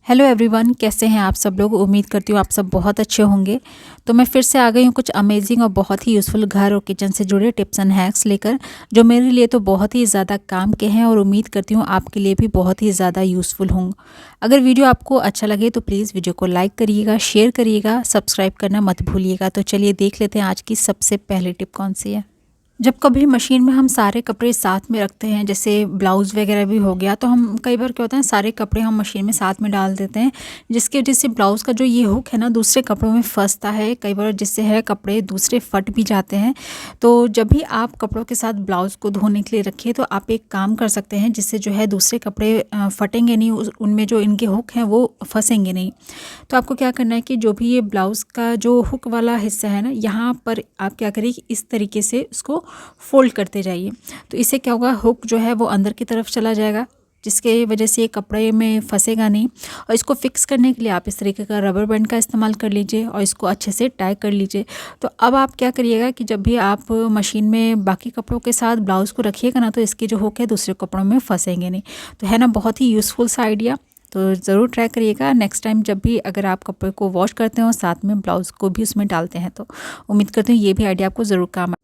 Hello everyone, कैसे हैं आप सब लोग। उम्मीद करती हूँ आप सब बहुत अच्छे होंगे। तो मैं फिर से आ गई हूँ कुछ अमेजिंग और बहुत ही यूज़फुल घर और किचन से जुड़े टिप्स एंड हैक्स लेकर, जो मेरे लिए तो बहुत ही ज़्यादा काम के हैं और उम्मीद करती हूँ आपके लिए भी बहुत ही ज़्यादा यूज़फुल होंगे। अगर वीडियो आपको अच्छा लगे तो प्लीज़ वीडियो को लाइक करिएगा, शेयर करिएगा, सब्सक्राइब करना मत भूलिएगा। तो चलिए देख लेते हैं आज की सबसे पहली टिप कौन सी है। जब कभी मशीन में हम सारे कपड़े साथ में रखते हैं, जैसे ब्लाउज़ वगैरह भी हो गया, तो हम कई बार क्या होता है सारे कपड़े हम मशीन में साथ में डाल देते हैं, जिसकी वजह से ब्लाउज़ का जो ये हुक है ना दूसरे कपड़ों में फंसता है कई बार, जिससे है कपड़े दूसरे फट भी जाते हैं। तो जब भी आप कपड़ों के साथ ब्लाउज़ को धोने के लिए रखिए तो आप एक काम कर सकते हैं, जिससे जो है दूसरे कपड़े फटेंगे नहीं, उनमें जो इनके हुक हैं वो फंसेंगे नहीं। तो आपको क्या करना है कि जो भी ये ब्लाउज़ का जो हुक वाला हिस्सा है ना, यहाँ पर आप क्या करिए कि इस तरीके से इसको फोल्ड करते जाइए। तो इससे क्या होगा, हुक जो है वो अंदर की तरफ चला जाएगा, जिसके वजह से ये कपड़े में फंसेगा नहीं। और इसको फिक्स करने के लिए आप इस तरीके का रबर बैंड का इस्तेमाल कर लीजिए और इसको अच्छे से टाई कर लीजिए। तो अब आप क्या करिएगा कि जब भी आप मशीन में बाकी कपड़ों के साथ ब्लाउज़ को रखिएगा ना, तो इसके जो हुक है दूसरे कपड़ों में फंसेंगे नहीं। तो है ना बहुत ही यूज़फुल सा आइडिया। तो ज़रूर ट्राई करिएगा नेक्स्ट टाइम जब भी अगर आप कपड़े को वॉश करते हो साथ में ब्लाउज़ को भी उसमें डालते हैं। तो उम्मीद करती हूँ ये भी आइडिया आपको ज़रूर काम।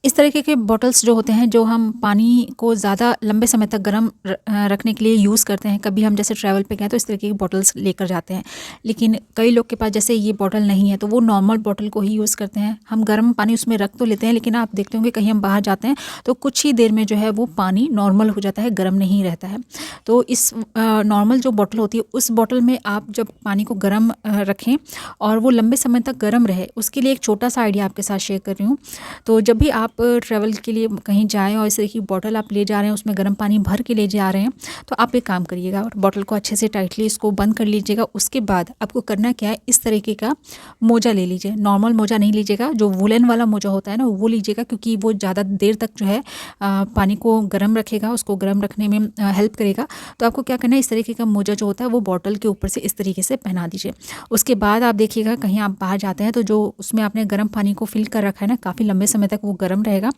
इस तरीके के बॉटल्स जो होते हैं, जो हम पानी को ज़्यादा लंबे समय तक गर्म रखने के लिए यूज़ करते हैं, कभी हम जैसे ट्रैवल पे गए तो इस तरीके की बॉटल्स लेकर जाते हैं। लेकिन कई लोग के पास जैसे ये बॉटल नहीं है तो वो नॉर्मल बॉटल को ही यूज़ करते हैं। हम गर्म पानी उसमें रख तो लेते हैं, लेकिन आप देखते होंगे कहीं हम बाहर जाते हैं तो कुछ ही देर में जो है वो पानी नॉर्मल हो जाता है, गर्म नहीं रहता है। तो इस नॉर्मल जो बॉटल होती है उस बॉटल में आप जब पानी को गर्म रखें और वो लंबे समय तक गर्म रहे, उसके लिए एक छोटा सा आइडिया आपके साथ शेयर कर रही हूँ। तो जब भी आप ट्रैवल के लिए कहीं जाएं और इस तरह की बॉटल आप ले जा रहे हैं, उसमें गर्म पानी भर के ले जा रहे हैं, तो आप एक काम करिएगा और बॉटल को अच्छे से टाइटली इसको बंद कर लीजिएगा। उसके बाद आपको करना क्या है, इस तरीके का मोजा ले लीजिए। नॉर्मल मोजा नहीं लीजिएगा, जो वुलन वाला मोजा होता है ना वो लीजिएगा, क्योंकि वो ज़्यादा देर तक जो है पानी को गर्म रखेगा, उसको गर्म रखने में हेल्प करेगा। तो आपको क्या करना है, इस तरीके का मोजा जो होता है वो बॉटल के ऊपर से इस तरीके से पहना दीजिए। उसके बाद आप देखिएगा कहीं आप बाहर जाते हैं तो जो उसमें आपने गर्म पानी को फिल कर रखा है ना, काफ़ी लंबे समय तक वो गर्म रहेगा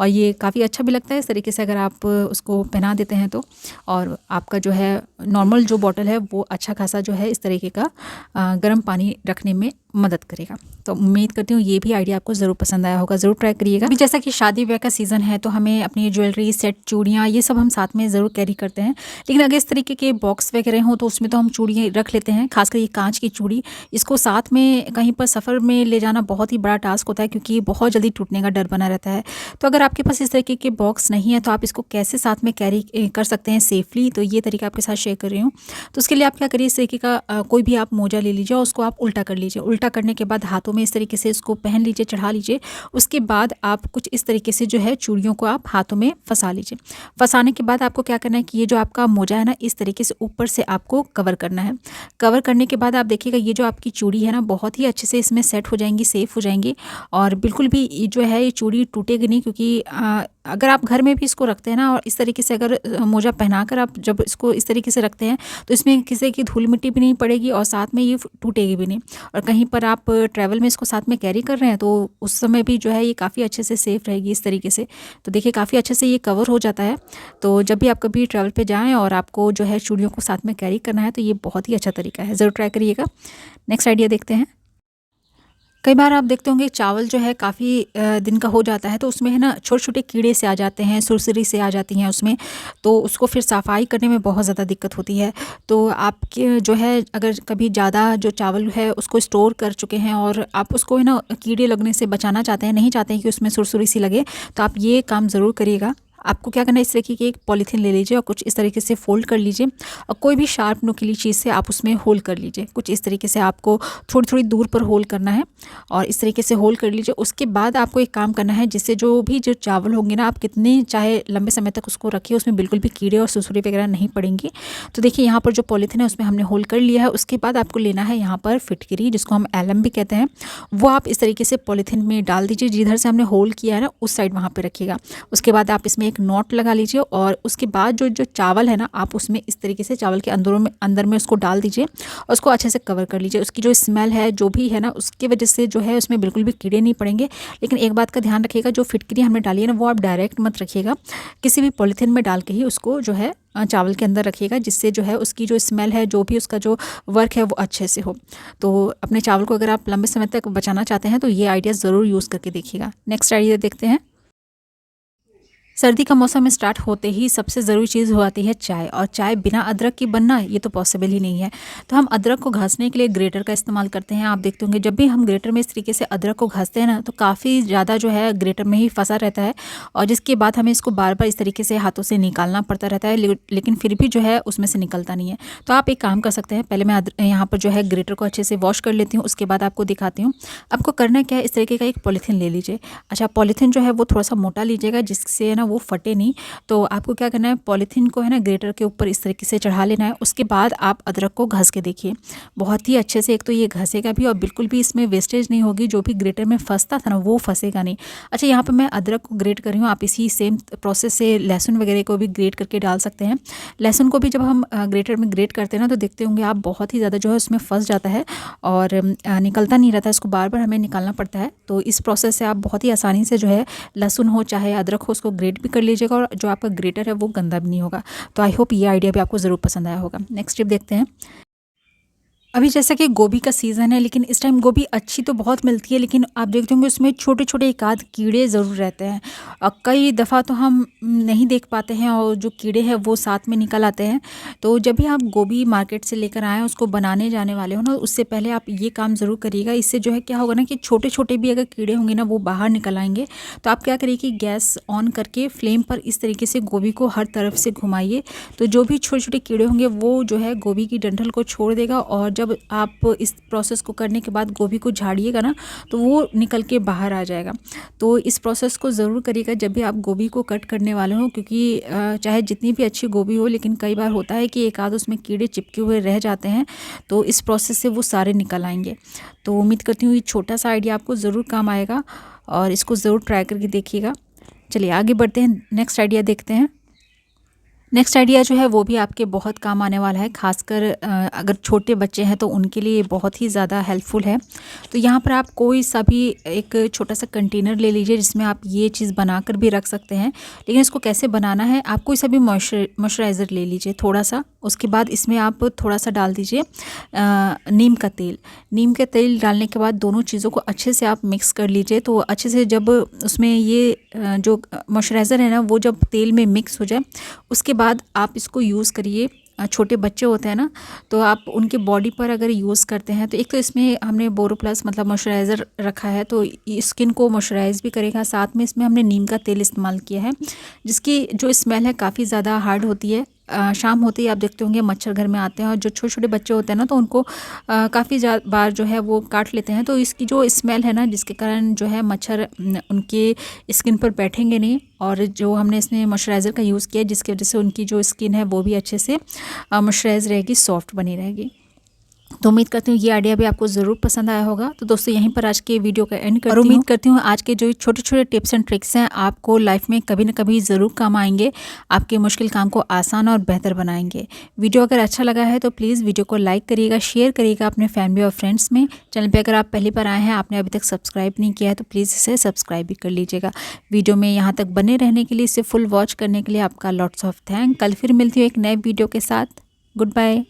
और ये काफ़ी अच्छा भी लगता है इस तरीके से अगर आप उसको पहना देते हैं तो। और आपका जो है नॉर्मल जो बॉटल है वो अच्छा खासा जो है इस तरीके का गर्म पानी रखने में मदद करेगा। तो उम्मीद करती हूँ ये भी आइडिया आपको ज़रूर पसंद आया होगा, ज़रूर ट्राई करिएगा। अभी जैसा कि शादी ब्याह का सीज़न है तो हमें अपनी ज्वेलरी सेट, चूड़ियाँ, ये सब हम साथ में ज़रूर कैरी करते हैं। लेकिन अगर इस तरीके के बॉक्स वगैरह हों तो उसमें तो हम चूड़ियाँ रख लेते हैं, खासकर ये कांच की चूड़ी। इसको साथ में कहीं पर सफ़र में ले जाना बहुत ही बड़ा टास्क होता है, क्योंकि बहुत जल्दी टूटने का डर बना रहता है। तो अगर आपके पास इस तरीके के बॉक्स नहीं है तो आप इसको कैसे साथ में कैरी कर सकते हैं सेफली, तो ये तरीका आपके साथ शेयर कर रही हूँ। तो उसके लिए आप क्या करिए, इस तरीके का कोई भी आप मोजा ले लीजिए और उसको आप उल्टा कर लीजिए। उल्टा करने के बाद हाथों में इस तरीके से इसको पहन लीजिए, चढ़ा लीजिए। उसके बाद आप कुछ इस तरीके से जो है चूड़ियों को आप हाथों में फंसा लीजिए। फंसाने के बाद आपको क्या करना है कि ये जो आपका मोजा है ना, इस तरीके से ऊपर से आपको कवर करना है। कवर करने के बाद आप देखिएगा ये जो आपकी चूड़ी है ना बहुत ही अच्छे से इसमें सेट हो जाएंगी, सेफ हो जाएंगी और बिल्कुल भी जो है ये चूड़ी टूटेगी नहीं। क्योंकि अगर आप घर में भी इसको रखते हैं ना और इस तरीके से अगर मोजा पहनाकर आप जब इसको इस तरीके से रखते हैं तो इसमें किसी की धूल मिट्टी भी नहीं पड़ेगी और साथ में ये टूटेगी भी नहीं। और कहीं पर आप ट्रैवल में इसको साथ में कैरी कर रहे हैं तो उस समय भी जो है ये काफ़ी अच्छे से सेफ रहेगी इस तरीके से। तो देखिए काफ़ी अच्छे से ये कवर हो जाता है। तो जब भी आप कभी ट्रैवल पे जाएँ और आपको जो है चूड़ियों को साथ में कैरी करना है तो ये बहुत ही अच्छा तरीका है, ज़रूर ट्राई करिएगा। नेक्स्ट आइडिया देखते हैं। कई बार आप देखते होंगे चावल जो है काफ़ी दिन का हो जाता है तो उसमें है ना छोटे छोटे कीड़े से आ जाते हैं, सुरसुरी से आ जाती हैं उसमें। तो उसको फिर सफाई करने में बहुत ज़्यादा दिक्कत होती है। तो आपके जो है अगर कभी ज़्यादा जो चावल है उसको स्टोर कर चुके हैं और आप उसको है ना कीड़े लगने से बचाना चाहते हैं, नहीं चाहते हैं कि उसमें सुरसुरी सी लगे, तो आप ये काम ज़रूर करिएगा। आपको क्या करना है, इस तरीके की एक पॉलीथीन ले लीजिए और कुछ इस तरीके से फोल्ड कर लीजिए और कोई भी शार्प नुकीली चीज़ से आप उसमें होल कर लीजिए। कुछ इस तरीके से आपको थोड़ी थोड़ी दूर पर होल करना है और इस तरीके से होल कर लीजिए। उसके बाद आपको एक काम करना है, जिससे जो चावल होंगे ना, आप कितने चाहे लंबे समय तक उसको रखिए, उसमें बिल्कुल भी कीड़े और सुरसुरी वगैरह नहीं पड़ेंगी। तो देखिए यहाँ पर जो पॉलीथीन है उसमें हमने होल कर लिया है। उसके बाद आपको लेना है यहाँ पर फिटकरी, जिसको हम एलम भी कहते हैं, वो आप इस तरीके से पॉलीथीन में डाल दीजिए। जिधर से हमने होल किया है ना उस साइड वहाँ पर रखिएगा। उसके बाद आप इसमें एक नॉट लगा लीजिए और उसके बाद जो चावल है ना, आप उसमें इस तरीके से चावल के अंदर में उसको डाल दीजिए और उसको अच्छे से कवर कर लीजिए। उसकी जो स्मेल है जो भी है ना, उसकी वजह से जो है उसमें बिल्कुल भी कीड़े नहीं पड़ेंगे। लेकिन एक बात का ध्यान रखिएगा, जो फिटकरी हमने डाली है ना, वो आप डायरेक्ट मत रखिएगा, किसी भी पॉलीथीन में डाल के ही उसको जो है चावल के अंदर रखिएगा, जिससे जो है उसकी जो स्मेल है, जो भी उसका जो वर्क है वो अच्छे से हो। तो अपने चावल को अगर आप लंबे समय तक बचाना चाहते हैं तो ये आइडिया ज़रूर यूज़ करके देखिएगा। नेक्स्ट आइडिया देखते हैं। सर्दी का मौसम स्टार्ट होते ही सबसे ज़रूरी चीज़ हो आती है चाय, और चाय बिना अदरक की बनना ये तो पॉसिबल ही नहीं है। तो हम अदरक को घासने के लिए ग्रेटर का इस्तेमाल करते हैं। आप देखते होंगे जब भी हम ग्रेटर में इस तरीके से अदरक को घासते हैं ना, तो काफ़ी ज़्यादा जो है ग्रेटर में ही फंसा रहता है, और जिसके बाद हमें इसको बार बार इस तरीके से हाथों से निकालना पड़ता रहता है, लेकिन फिर भी जो है उसमें से निकलता नहीं है। तो आप एक काम कर सकते हैं, पहले मैं यहाँ पर जो है ग्रेटर को अच्छे से वॉश कर लेती हूँ, उसके बाद आपको दिखाती हूँ। आपको करना क्या है, इस तरीके का एक पॉलीथीन ले लीजिए। अच्छा, पॉलीथीन जो है वो थोड़ा सा मोटा लीजिएगा, जिससे ना वो फटे नहीं। तो आपको क्या करना है, पॉलीथीन को है ना ग्रेटर के ऊपर इस तरीके से चढ़ा लेना है। उसके बाद आप अदरक को घस के देखिए, बहुत ही अच्छे से एक तो ये घसेगा भी और बिल्कुल भी इसमें वेस्टेज नहीं होगी। जो भी ग्रेटर में फंसता था ना वो फंसेगा नहीं। अच्छा, यहाँ पर मैं अदरक को ग्रेट कर रही हूँ, आप इसी सेम प्रोसेस से लहसुन वगैरह को भी ग्रेट करके डाल सकते हैं। लहसुन को भी जब हम ग्रेटर में ग्रेट करते हैं ना, तो देखते होंगे आप बहुत ही ज़्यादा जो है उसमें फंस जाता है और निकलता नहीं रहता है, इसको बार बार हमें निकालना पड़ता है। तो इस प्रोसेस से आप बहुत ही आसानी से जो है लहसुन हो चाहे अदरक हो, उसको ग्रेट भी कर लीजिएगा और जो आपका ग्रेटर है वो गंदा भी नहीं होगा। तो आई होप ये आइडिया भी आपको ज़रूर पसंद आया होगा। नेक्स्ट टिप देखते हैं। अभी जैसा कि गोभी का सीज़न है, लेकिन इस टाइम गोभी अच्छी तो बहुत मिलती है, लेकिन आप देखते होंगे उसमें छोटे छोटे एक आध कीड़े ज़रूर रहते हैं। कई दफ़ा तो हम नहीं देख पाते हैं और जो कीड़े हैं वो साथ में निकल आते हैं। तो जब भी आप गोभी मार्केट से लेकर आएँ, उसको बनाने जाने वाले हो ना, उससे पहले आप ये काम ज़रूर करिएगा। इससे जो है क्या होगा ना कि छोटे छोटे भी अगर कीड़े होंगे ना वो बाहर निकल आएंगे। तो आप क्या करिए कि गैस ऑन करके फ्लेम पर इस तरीके से गोभी को हर तरफ से घुमाइए। तो जो भी छोटे छोटे कीड़े होंगे वो जो है गोभी की डंठल को छोड़ देगा, और जब आप इस प्रोसेस को करने के बाद गोभी को झाड़िएगा ना, तो वो निकल के बाहर आ जाएगा। तो इस प्रोसेस को ज़रूर करिएगा जब भी आप गोभी को कट करने वाले हो, क्योंकि चाहे जितनी भी अच्छी गोभी हो, लेकिन कई बार होता है कि एक आध उसमें कीड़े चिपके हुए रह जाते हैं। तो इस प्रोसेस से वो सारे निकल आएंगे। तो उम्मीद करती हूँ ये छोटा सा आइडिया आपको ज़रूर काम आएगा और इसको ज़रूर ट्राई करके देखिएगा। चलिए आगे बढ़ते हैं, नेक्स्ट आइडिया देखते हैं। नेक्स्ट आइडिया जो है वो भी आपके बहुत काम आने वाला है, खासकर अगर छोटे बच्चे हैं तो उनके लिए बहुत ही ज़्यादा हेल्पफुल है। तो यहाँ पर आप कोई सा भी एक छोटा सा कंटेनर ले लीजिए, जिसमें आप ये चीज़ बनाकर भी रख सकते हैं। लेकिन इसको कैसे बनाना है, आप कोई सा भी मॉइस्चराइज़र ले लीजिए थोड़ा सा। उसके बाद इसमें आप थोड़ा सा डाल दीजिए नीम का तेल। नीम का तेल डालने के बाद दोनों चीज़ों को अच्छे से आप मिक्स कर लीजिए। तो अच्छे से जब उसमें ये जो मॉइस्चराइज़र है ना वो जब तेल में मिक्स हो जाए, उसके बाद आप इसको यूज़ करिए। छोटे बच्चे होते हैं ना, तो आप उनके बॉडी पर अगर यूज़ करते हैं तो एक तो इसमें हमने बोरोप्लस मतलब मॉइस्चराइज़र रखा है, तो स्किन को मॉइस्चराइज़ भी करेगा। साथ में इसमें हमने नीम का तेल इस्तेमाल किया है, जिसकी जो स्मेल है काफ़ी ज़्यादा हार्ड होती है। शाम होते ही आप देखते होंगे मच्छर घर में आते हैं, और जो छोटे छोटे बच्चे होते हैं ना, तो उनको काफ़ी बार जो है वो काट लेते हैं। तो इसकी जो स्मेल है ना, जिसके कारण जो है मच्छर उनके स्किन पर बैठेंगे नहीं, और जो हमने इसमें मॉइस्चराइज़र का यूज़ किया जिसकी वजह से उनकी जो स्किन है वो भी अच्छे से मॉइस्चराइज रहेगी, सॉफ्ट बनी रहेगी। तो उम्मीद करती हूँ ये आइडिया भी आपको ज़रूर पसंद आया होगा। तो दोस्तों यहीं पर आज के वीडियो का एंड करती हूँ, और उम्मीद करती हूँ आज के जो छोटे छोटे टिप्स एंड ट्रिक्स हैं आपको लाइफ में कभी ना कभी ज़रूर काम आएंगे, आपके मुश्किल काम को आसान और बेहतर बनाएंगे। वीडियो अगर अच्छा लगा है तो प्लीज़ वीडियो को लाइक करिएगा, शेयर करिएगा अपने फैमिली और फ्रेंड्स में। चैनल पर अगर आप पहली बार आए हैं, आपने अभी तक सब्सक्राइब नहीं किया है, तो प्लीज़ इसे सब्सक्राइब भी कर लीजिएगा। वीडियो में यहाँ तक बने रहने के लिए, इसे फुल वॉच करने के लिए आपका लॉट्स ऑफ थैंक। कल फिर मिलती हूँ एक नए वीडियो के साथ। Good bye.